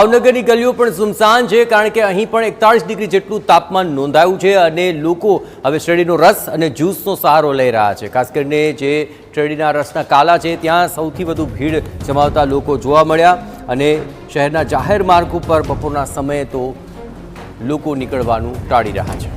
ભાવનગરની ગલીઓ પણ સુમસાન છે, કારણ કે અહીં પણ 41 ડિગ્રી જેટલું તાપમાન નોંધાયું છે અને લોકો હવે શેરડીનો રસ અને જ્યુસનો સહારો લઈ રહ્યા છે। ખાસ કરીને જે શેરડીના રસના કાલા છે ત્યાં સૌથી વધુ ભીડ જમાવતા લોકો જોવા મળ્યા અને શહેરના જાહેર માર્ગ ઉપર બપોરના સમયે તો લોકો નીકળવાનું ટાળી રહ્યા છે।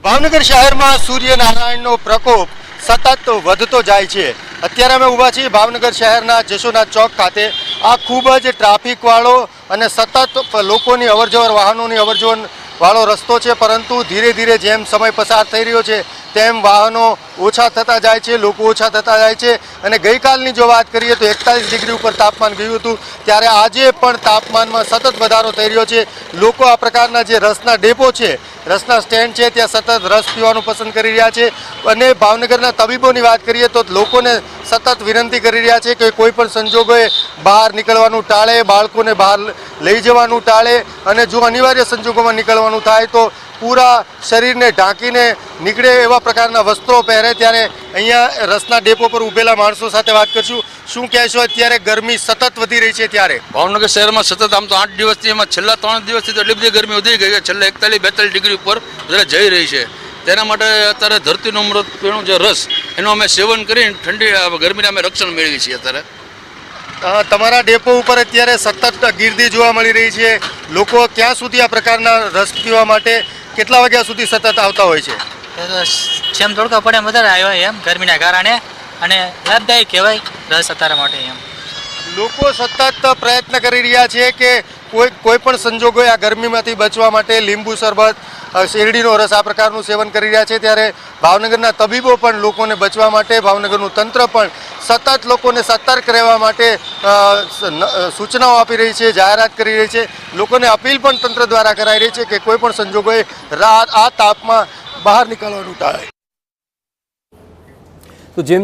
ભાવનગર શહેરમાં સૂર્યનારાયણનો પ્રકોપ સતત વધતો જાય છે। અત્યારે અમે ઊભા છીએ ભાવનગર શહેરના જશોનાથ ચોક ખાતે। આ ખૂબ જ ટ્રાફિકવાળો અને સતત લોકોની અવરજવર વાહનોની અવરજવર વાળો રસ્તો છે, પરંતુ ધીરે ધીરે જેમ સમય પસાર થઈ રહ્યો છે તેમ વાહનો ઓછા થતા જાય છે, લોકો ઓછા થતા જાય છે। અને ગઈકાલની જો વાત કરીએ તો 41 ડિગ્રી ઉપર તાપમાન ગયું હતું, ત્યારે આજે પણ તાપમાનમાં સતત વધારો થઈ રહ્યો છે। લોકો આ પ્રકારના જે રસના ડેપો છે, રસના સ્ટેન્ડ છે ત્યાં સતત રસ પીવાનું પસંદ કરી રહ્યા છે। અને ભાવનગરના તબીબોની વાત કરીએ તો લોકોને સતત વિનંતી કરી રહ્યા છે કે કોઈ પણ સંજોગોએ બહાર નીકળવાનું ટાળે, બાળકોને બહાર લઈ જવાનું ટાળે અને જો અનિવાર્ય સંજોગોમાં નીકળવાનું થાય તો પૂરા શરીરને ઢાંકીને નીકળે એવા પ્રકારના વસ્ત્રો પહેરે। ત્યારે અહીંયા રસના ડેપો પર ઊભેલા માણસો સાથે વાત કરશું। શું કહેશો, અત્યારે ગરમી સતત વધી રહી છે ત્યારે ભાવનગર શહેરમાં સતત આમ તો 8 દિવસથી, એમાં છેલ્લા 3 દિવસથી તો એટલી બધી ગરમી વધી ગઈ છે, છેલ્લા 41-42 ડિગ્રી ઉપર વધારે જઈ રહી છે। તેના માટે અત્યારે ધરતીનો અમૃત પીણું જે રસ એનું અમે સેવન કરીને ઠંડી ગરમીને અમે રક્ષણ મેળવી છીએ। અત્યારે તમારા ડેપો ઉપર અત્યારે સતત ગીર્દી જોવા મળી રહી છે। લોકો ક્યાં સુધી આ પ્રકારના રસ પીવા માટે કેટલા વાગ્યા સુધી સતત આવતા હોય છે? જેમ તડકો પડે એમ વધારે આવ્યા એમ ગરમીના કારણે, અને લાભદાયક કહેવાય રસ અત્યારે માટે એમ। લોકો સતત પ્રયત્ન કરી રહ્યા છે કે કોઈ પણ સંજોગોએ આ ગરમીમાંથી બચવા માટે લીંબુ શરબત, શેરડીનો રસ આ પ્રકારનું સેવન કરી રહ્યા છે। ત્યારે ભાવનગરના તબીબો પણ લોકોને બચવા માટે, ભાવનગરનું તંત્ર પણ સતત લોકોને સતર્ક રહેવા માટે સૂચનાઓ આપી રહી છે, જાહેરાત કરી રહી છે। લોકોને અપીલ પણ તંત્ર દ્વારા કરાઈ રહી છે કે કોઈ પણ સંજોગોએ આ તાપમાં બહાર નીકળવાનું ટાળે। તો જેમ